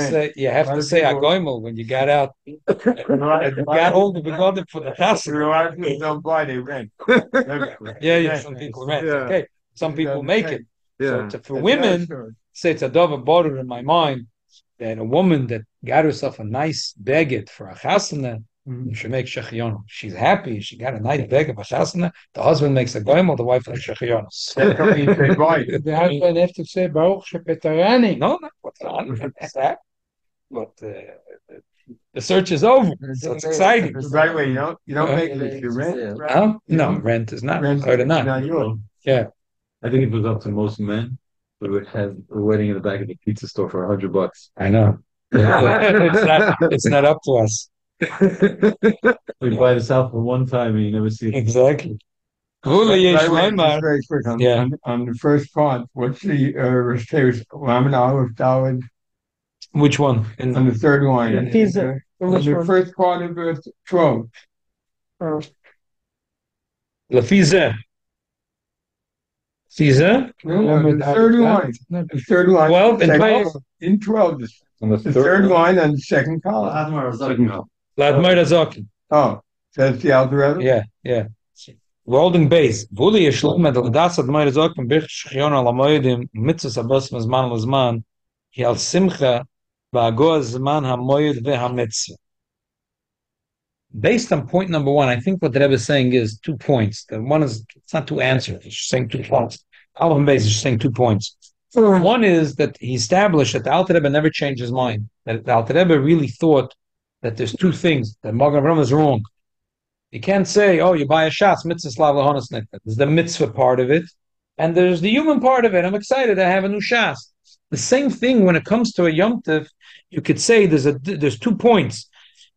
say agoimel when you got out. You got all the begodim for the chasana. A lot of people don't buy. They rent. Some people rent. Yeah. Okay, some people make it. Yeah. So for women, say it's a dove border in my mind that a woman that got herself a nice baguette for a chasana. She makes shechiona. She's happy. She got a nice bag of a chasana. The husband makes a goyim, the wife makes shechiona. The husband have to say Baruch Shepetarani. No, but the search is over, so it's exciting. The right way, you don't make it if you rent. No, rent is not. Not yours. Yeah, I think if it was up to most men, we would have a wedding in the back of the pizza store for $100. I know. It's not up to us. We buy this out for one time and you never see it. Exactly. Very quick on the first part. What's the which one? On the third one. The first part of verse 12. Lafiza. Fiza? The third line. The third line. 12 and 12. In 12. The third line on the second column. Oh, that's the algorithm? Yeah. Holding base. Vuli yeshlom et l'das admai rezok and bich shchion al hamoyedim mitzvus abos mezman lezman ki al simcha v'ago zman hamoyed ve'hamitzvah. Based on point number one, I think what the Rebbe is saying is 2 points. The one is, it's not two answers. He's saying 2 points. Aleph base is saying 2 points. One is that he established that the Alter Rebbe never changed his mind. That the Alter Rebbe really thought that there's 2 things. That Magen Avraham is wrong. You can't say, you buy a shas, mitzvah slav lahonos nekta. There's the mitzvah part of it, and there's the human part of it. I'm excited I have a new shas. The same thing when it comes to a Yom Tov, you could say there's 2 points.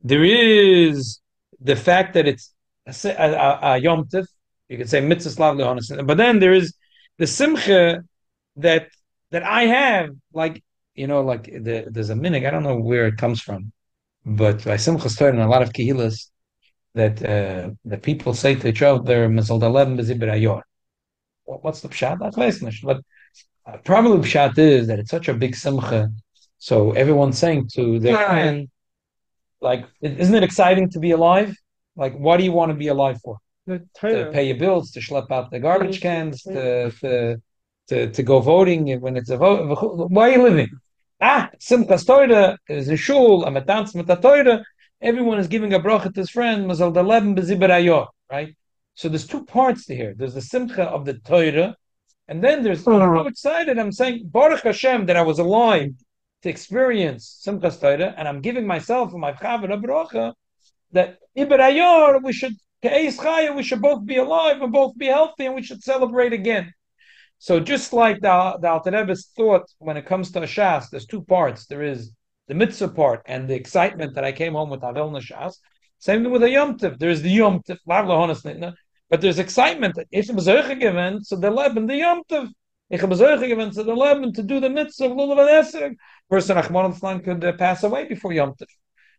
There is the fact that it's a Yom Tov. You could say mitzvah slav lehonas, but then there is the simcha that I have, like there's a minig. I don't know where it comes from, but by Simchas Torah in a lot of kehilas that people say to each other, "Mazal dalem bezibir ayor." What's the pshat? But probably the pshat is that it's such a big simcha, so everyone's saying to their friend, like, isn't it exciting to be alive? Like, what do you want to be alive for? To pay your bills, to schlep out the garbage cans, to go voting when it's a vote. Why are you living? Simchas Torah is a shul, a matanz mit Torah. Everyone is giving a bracha to his friend, mazal dalem bezibir ayor, right? So there's 2 parts to here. There's the simcha of the Torah, and then there's, I'm so excited, I'm saying, Baruch Hashem, that I was alive to experience Simchas Torah, and I'm giving myself and my chaver a bracha, that ibir ayor, we should both be alive and both be healthy, and we should celebrate again. So just like the Alter Rebbe's thought when it comes to a Shas, there's 2 parts. There is the mitzvah part and the excitement that I came home with Havel Shas. Same thing with a Yom Tov. There's the Yom Tov, but there's excitement. Ich habe Zeuge given, so the Leben, the Yom Tov. Ich habe Zeuge given, so the Leben, to do the mitzvah of Lulav and Person Achman could pass away before Yom Tov.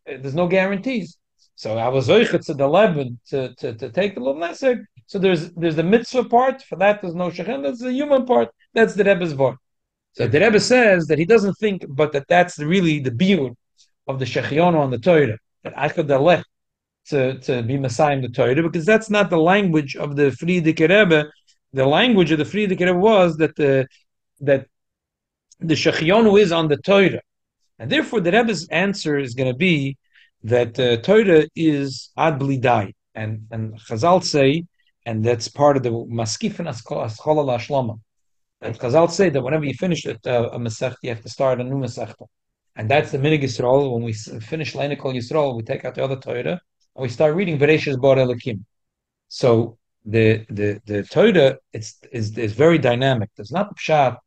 There's no guarantees. So I was Zeuge to the Leben to take the Lulav and So there's the mitzvah part. For that, there's no shechem. That's the human part. That's the Rebbe's word. So the Rebbe says that he doesn't think, but that's really the biur of the shechionu on the Torah. That I could elect to be Messiah in the Torah, because that's not the language of the Friedrich Rebbe. The language of the Friedrich Rebbe was that the shechionu is on the Torah, and therefore the Rebbe's answer is going to be that Torah is ad blidai, and Chazal say. And that's part of the maskifin aschala la'ashlama. And Chazal say that whenever you finish a Masechta, you have to start a new Masechta. And that's the minig Yisrael. When we finish Leinikol Yisrael, we take out the other Torah and we start reading Bereshis Bar Elokim. So the Torah is very dynamic. There's not the pshat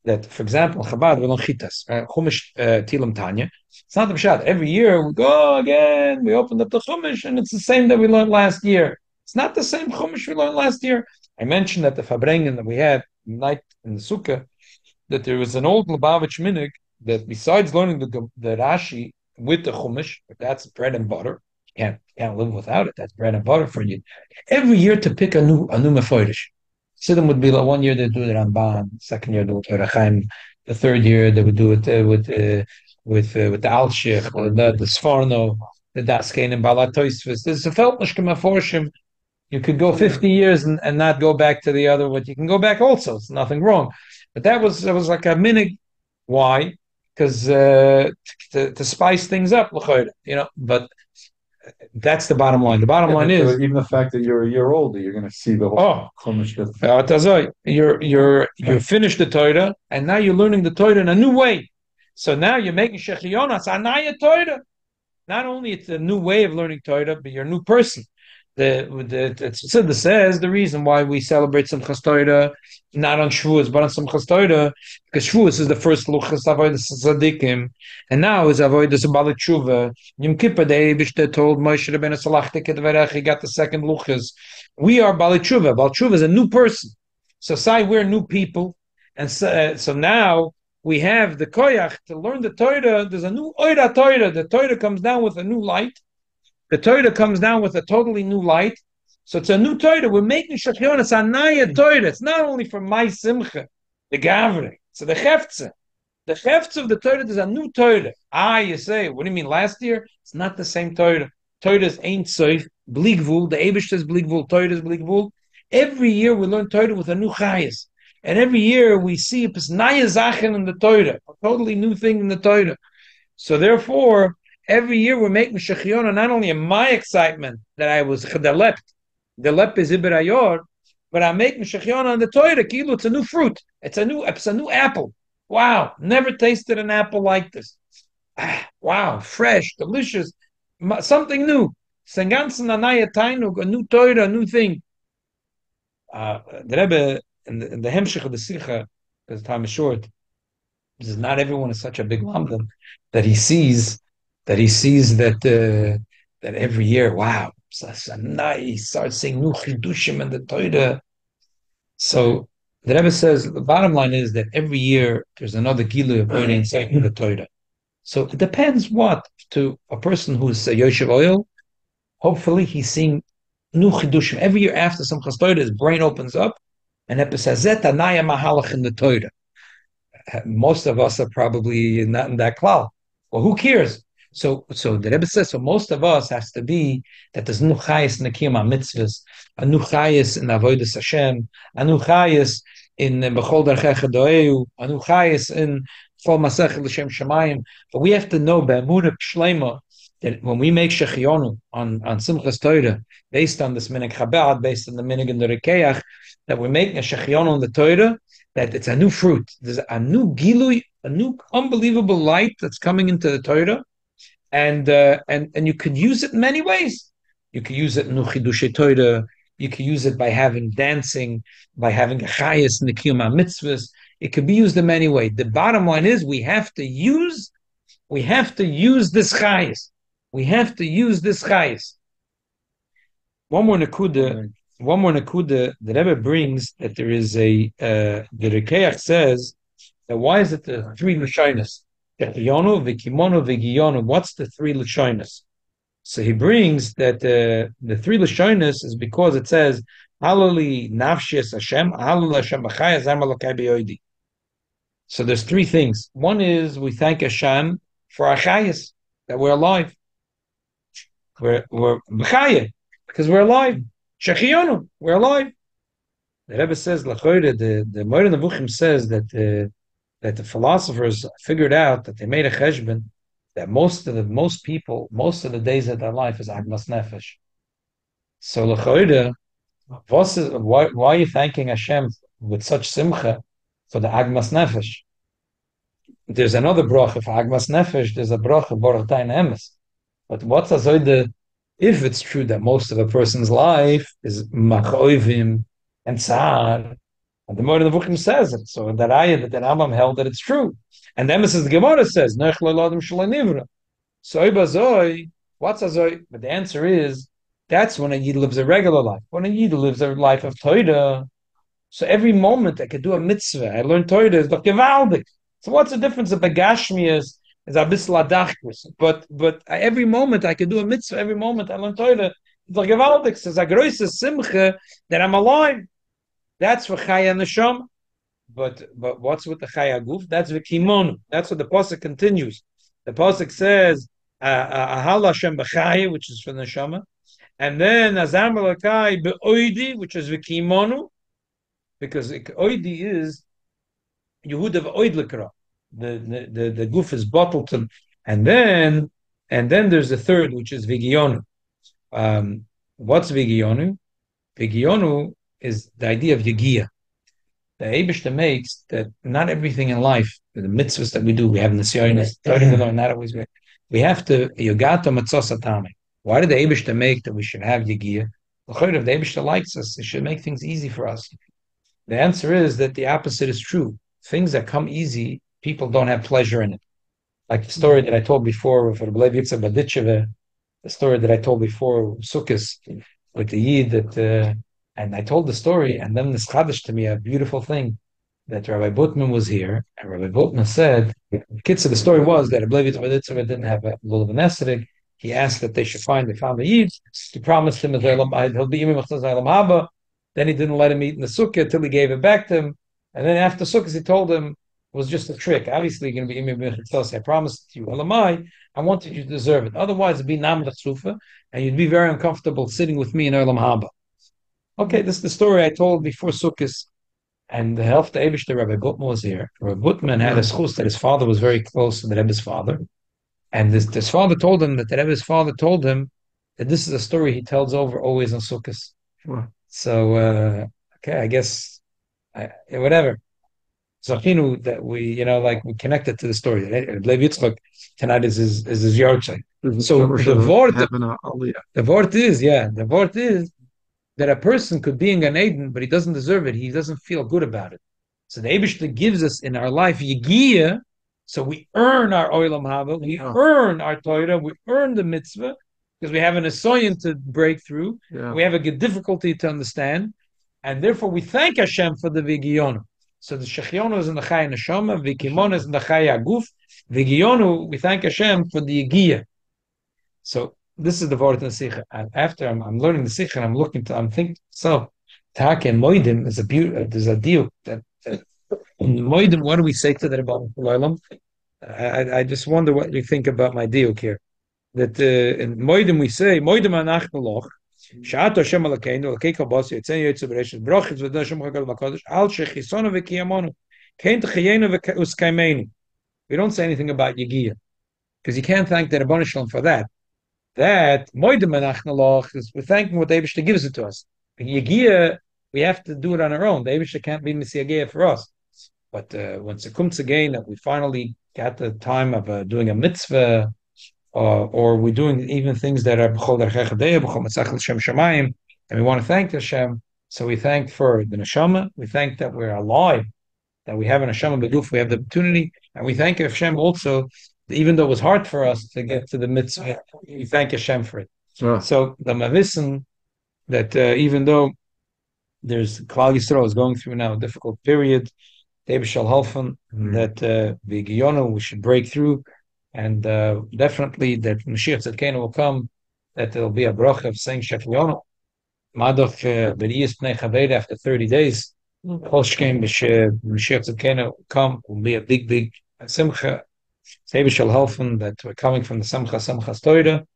that, for example, Chabad we learn chitas, Chumash Tilim Tanya. It's not the pshat. Every year we go again. We opened up the Chumash, and it's the same that we learned last year. It's not the same Chumash we learned last year. I mentioned that the Fabrengen that we had night in the Sukkah, that there was an old Lubavitch minig that besides learning the Rashi with the Chumash, that's bread and butter. You can't live without it. That's bread and butter for you. Every year to pick a new Mefoirish. Siddim would be like 1 year they do the Ramban, second year they would do the Chaim, the third year they would do it with the Alshich, the Sforno, the Daskein and Balatoisvis. There's a Feltnish Meforshim. You could go 50 years and not go back to the other, but you can go back also. It's nothing wrong. But that was like a minig. Why? Because to spice things up, but that's the bottom line. The bottom line is even the fact that you're a year older, you're going to see the whole Chumash. You finished the Torah, and now you're learning the Torah in a new way. So now you're making Shechiyonas Anaya Torah. Not only it's a new way of learning Torah, but you're a new person. It says the reason why we celebrate Simchas Torah not on Shavuos but on Simchas Torah, because Shavuos is the first luchas avodas tzadikim, and now is avodas bali tshuva. Yom Kippur, the Eibishter told Moshe Rabbeinu Salachti Kedvarech, he got the second luchas. We are bali tshuva. Bali tshuva is a new person. So we're new people, and so now we have the koyach to learn the Torah. There's a new oira Torah. The Torah comes down with a new light. The Torah comes down with a totally new light. So it's a new Torah. We're making Shechionas Anaya Torah. It's not only for my Simcha, the Gavre. So the Cheftze. The Cheftze of the Torah is a new Torah. You say, what do you mean last year? It's not the same Torah. Torah is Ein Sof, Bligvul. The Eibishter is Bligvul. Torah is Bligvul. Every year we learn Torah with a new Chayas. And every year we see a Naya Zachen in the Torah. A totally new thing in the Torah. So therefore, every year we're making Shechiona, not only in my excitement that I was Chedalept, the lep is Ibir Ayor, but I'm making Shechiona on the Torah. Kilo, it's a new fruit. It's a new apple. Wow, never tasted an apple like this. Wow, fresh, delicious, something new. Sengansen Anaya Tainug, a new Torah, a new thing. The Rebbe, in the Hemshech of the Sicha, because time is short, Because not everyone is such a big lamdan that he sees that every year, wow, so nice. He starts saying nu chidushim and the Torah. So the Rebbe says the bottom line is that every year there's another gilu of Torah inside the Torah. So it depends what to a person who's a Yoshev Oil. Hopefully he's seeing new chidushim every year after Simchas Torah. His brain opens up, and Rebbe says Zet anaya mahalach in the Torah. Most of us are probably not in that klal. Well, who cares? So the Rebbe says, so most of us has to be that there's nu chayis in the kiyum mitzvahs, a nu chayis in avodas Hashem, a nu chayis in bechol darchecha doeu, a nu chayis in chol masech l'shem shemayim. But we have to know be'emunah shleima that when we make shechionu on Simchas Torah, based on this minig Chabad, based on the minig in the Rekeach, that we're making a shechionu on the Torah, that it's a new fruit. There's a new gilui, a new unbelievable light that's coming into the Torah, and you could use it in many ways. You could use it in Chidushay Torah. You could use it by having dancing, by having a chayas in the kiyum mitzvahs. It could be used in many ways. The bottom line is we have to use this chayas. We have to use this chayas. One more nakuda the Rebbe brings that there is the Rekeach says that why is it the three Lashonos? Tehiyonu, Vikimono, Vigiyonu. What's the three Lashonos? So he brings that the three Lashonos is because it says Halali Nafshis Hashem, Halal Hashem B'chai, Azam Elokai B'yoidi. So there's three things. One is we thank Hashem for our chayas, that we're alive. We're B'chai, because we're alive. Shechionu, we're alive. The Rebbe says, Lachoyre, the Moira Nevuchim says that the philosophers figured out that they made a cheshbon that most of the days of their life is agmas nefesh. So Lachoyre, why are you thanking Hashem with such simcha for the agmas nefesh? There's another bracha for agmas nefesh. There's a bracha baruch tayin emes. But what's if it's true that most of a person's life is machoivim and tzar, and the Moed Nevuchim says it, so that ayah that the Rambam held that it's true, and the Emes the Gemara says nech le'ladam shalai nivra. So what's azoi? But the answer is that's when a yid lives a regular life. When a yid lives a life of Torah, so every moment I could do a mitzvah. I learn Torah is doch gewaldig. So what's the difference of begashmias? Is a bisla dachkus, but every moment I can do a mitzvah. Every moment I learn Torah. It's like gewaldig. It's a große simcha that I'm alive. That's for chaya neshama. But what's with the chaya guf? That's v'kimonu. That's what the pasuk continues. The pasuk says ahal Hashem b'chaya, which is for neshama, and then azam alakai be'oidi, which is v'kimonu, because oidi is Yehuda v'oid l'kara. The goof is bottled to, and then there's the third, which is vigiyonu. What's vigiyonu? Vigiyonu is the idea of yagia. The Eibishter makes that not everything in life, the mitzvahs that we do, we have nisyonis, not always we have to yogato matzos atame. Why did the Eibishter make that we should have yagia? If the Eibishter likes us, it should make things easy for us. The answer is that the opposite is true. Things that come easy, people don't have pleasure in it. Like the story that I told before for the story that I told before, Sukkos, with the Yid that, and I told the story, and then this chadash to me, a beautiful thing, that Rabbi Butman was here, and Rabbi Butman said, the story was that Rabbi Yitzchak didn't have a little of an esrog. He asked that they found the Yid. He promised him he'll be imam haba. Then he didn't let him eat in the sukkah until he gave it back to him. And then after sukkahs, he told him, it was just a trick. Obviously, you're going to be imam b'chitzos. I promised you, Elamai, I wanted you to deserve it. Otherwise, it'd be nam l'chsufa, and you'd be very uncomfortable sitting with me in Olam Haba. Okay, this is the story I told before Sukkot, and the health to Eibishter, Rabbi Butman was here. Rabbi Butman had a schus that his father was very close to the Rebbe's father, and this father told him that the Rebbe's father told him that this is a story he tells over always on Sukkot. Wow. So, okay, I guess, whatever. Zachinu, that we connected to the story. Levi Yitzchak tonight is his yahrzeit. So the word is that a person could be in Gan Eden, but he doesn't deserve it. He doesn't feel good about it. So the Eibishter gives us in our life yigia So we earn our olam haba, we earn our Torah, we earn the mitzvah, because we have an assignment to break through. Yeah. We have a difficulty to understand, and therefore we thank Hashem for the vigiyonu. So the Shechiyonu is in the Chai Neshama, Vikimon is in the Chai Aguf, Vigiyonu, we thank Hashem for the Yigiyah. So this is the word in the Sichot. And after I'm learning the Sichot, I'm thinking, so Taka and Moedim is there's a deal that in Moedim, what do we say to the Rebbe? I just wonder what you think about my deal here. That in Moedim we say, Moedim anachnu loch, Sha'at Hashem alakeinu, alakei kol yitzei yitzei b'reishis, brochis v'da Hashem chagol v'kodesh, al shechisonu v'kiyamonu, kein t'chayenu v'uskaimenu. We don't say anything about Yigiyah, because you can't thank the Rebbeinu Shalom for that. That Moedim anachnu loch is we're thanking what the Eibishter gives it to us. Yigiyah, we have to do it on our own. The Eibishter can't be Messiah for us. But once it comes again that we finally got the time of doing a mitzvah, or we're doing even things that are b'chol derech hadeya, b'chol matzach l'shem shamayim, and we want to thank Hashem. So we thank for the neshama. We thank that we're alive, that we have a neshama b'guf. We have the opportunity, and we thank Hashem also. Even though it was hard for us to get to the mitzvah, we thank Hashem for it. Yeah. So the mavisin that even though there's Klal Yisrael is going through now a difficult period, David shall helfen that the Giyonu we should break through, and definitely that Mashiach Tzedkenu will come, that there will be a bracha of saying Shechiyonu Madoch B'riyas Pnei Chaveda after 30 days. Holshkein Mashiach Tzedkenu will come, will be a big simcha. David shall helfen that we're coming from the Simchas Torah,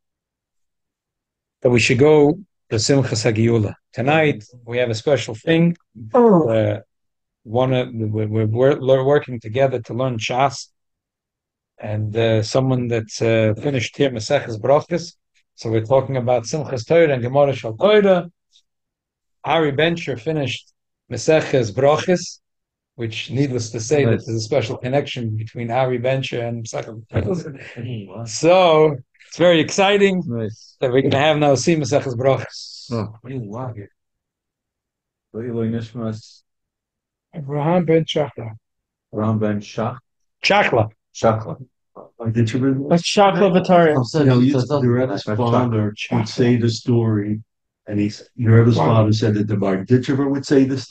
that we should go to Simchas Hagiyula. Tonight we have a special thing. We're working together to learn Shas, and someone that's finished here Maseches Brachos. So we're talking about Simchas Torah and Gemara Shal Torah. Ari Bencher finished Maseches Brachos, which, needless to say, that there's a special connection between Ari Bencher and Maseches Brachos. So it's very exciting that we're going to have now see Maseches Brachos. Abraham ben Chachla. Abraham ben Chachla. Chachla. That's Chachla Vitaria. The Rebbe's father would say the story, and the Rebbe's father said that the Bar Ditchever would say this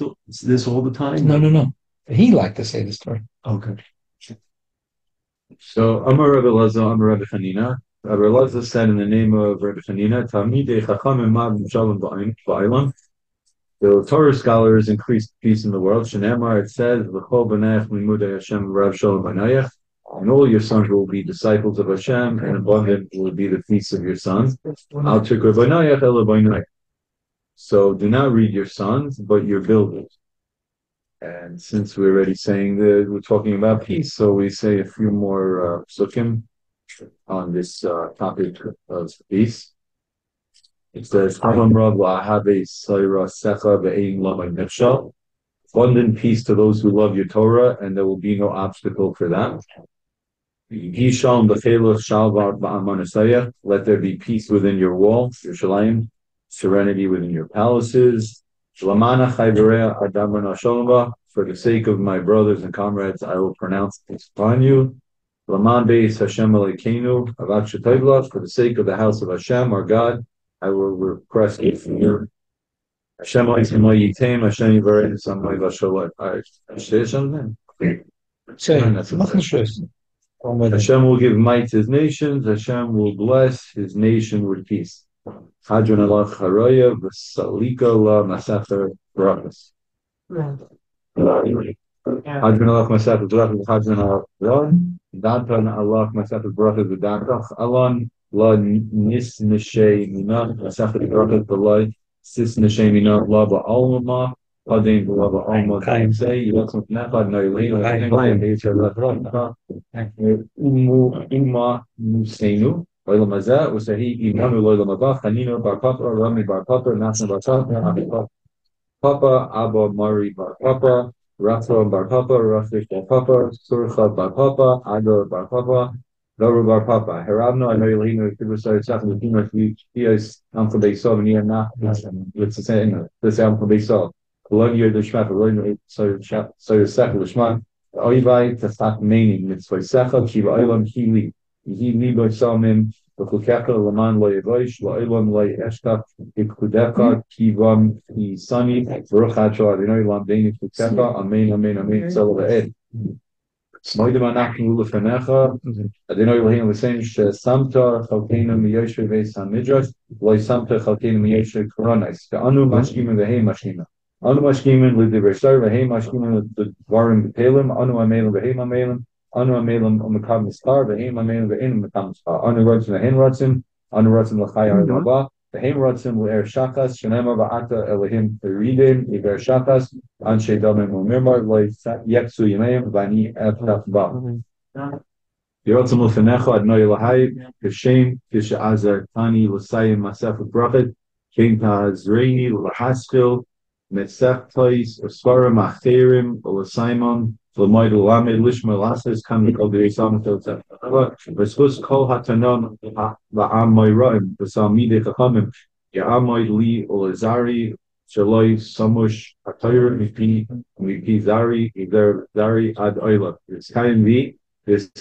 all the time? No. He liked to say the story. Okay. So, Amar Rebbe Laza, Amar Rebbe Chanina. Rebbe Laza said in the name of Rebbe Chanina, Talmidei Chachamim Ma'adim Shalom Ba'aylam. The Torah scholars increased peace in the world. Shenemar, it says, L'chol b'nech limudei Hashem Rav Shalom b'nayach, and all your sons will be disciples of Hashem, and abundant will be the feasts of your sons. Al tikra b'nayach ela b'nayach. So do not read your sons, but your builders. And since we're already saying that we're talking about peace, so we say a few more psukim on this topic of peace. It says, abundant peace to those who love your Torah, and there will be no obstacle for them. Let there be peace within your wall, Yerushalayim, serenity within your palaces. For the sake of my brothers and comrades, I will pronounce peace upon you. For the sake of the house of Hashem, our God, I will request it from you. Hashem Hashem will give might to his nations. Hashem will bless his nation with peace. Hadron Allah Charaya V'Salika La Masafer Brachos. Hadron Allah Masafer Brachos Hadron Allah Ron Dantan Allah Masafer Brachos V'Dantach Alon La Nis Neshe Mina Masafer Brachos V'Lai Sis Neshe Mina La Ba'alma Hadin La Ba'alma Kaim Say Yilatzim Nefad Noylein Kaim Beitzah La Brachos Umma Musenu Oilam Hazeh Usahi Imanu Loilam Abba Chanino Bar Papa Rami Bar Papa Nassim Bar Papa Papa Abba Mari Bar Papa Rafa Bar Papa Rafish Bar Papa Surcha Bar Papa Ador Bar Papa Doru Bar Papa Herabno I know Yelino Kibusar Safin Lukima Fias Uncle Beisov and Yana let's say this Uncle Beisov Love you the Shmat Lord so your Safin Lishman Oivai Tafak Meaning, Mitzvah Secha, Kiva Oilam Kili, Yi Libo Salmim, Bakukeka, Laman Loy Voish, Loilam Loy Eshka, Ikudeka, Kivam, Isani, Baruchacho, Adonai Lamdeni Kukeka, Amen, Amen, Amen, Salva Ed. Moidim Anachnu Lefenecha, Adonai Elohim L'Sein Samta Chalkeinu Miyoshe Veis HaMidrash Loi Samta Chalkeinu Miyoshe Koronais Anu Mashkimin V'Hei Mashkimin Anu Mashkimin L'Divrei V'Hei Mashkimin L'Dvarim B'Pelim Anu Amelim V'Hei Mamelim Anu Amelim U'Mekam Mispar V'Hei Mamelim V'Ein Mekam Mispar Anu Rotzim V'Hein Rotzim Anu Rotzim L'Chai Arabah V'Hein Rotzim L'Er Shachas Shenema V'Ata Elohim V'Ridim Iver Shachas Anshe Damim U'Mirmar Loi Yeksu Yimeim V'Ani Eftach Ba Yerotzim L'Fenecha Adonai Elohai Kishem Kisha'azar Tani L'Sayim Masef V'Brachit King Ta'azreini L'Haskil Metzechtais Osfarim Acherim L'Saimon L'Moid L'Lamed Lishma L'Asas Kam L'Kol D'Yisam T'Otzef V'Skus Kol HaTanon L'Am Moiraim V'Samidei Chachamim Ya'amoid Li L'Azari Shaloi Samush Atayr Mipi Zari Ider Zari Ad Oila It's Kaim Vi this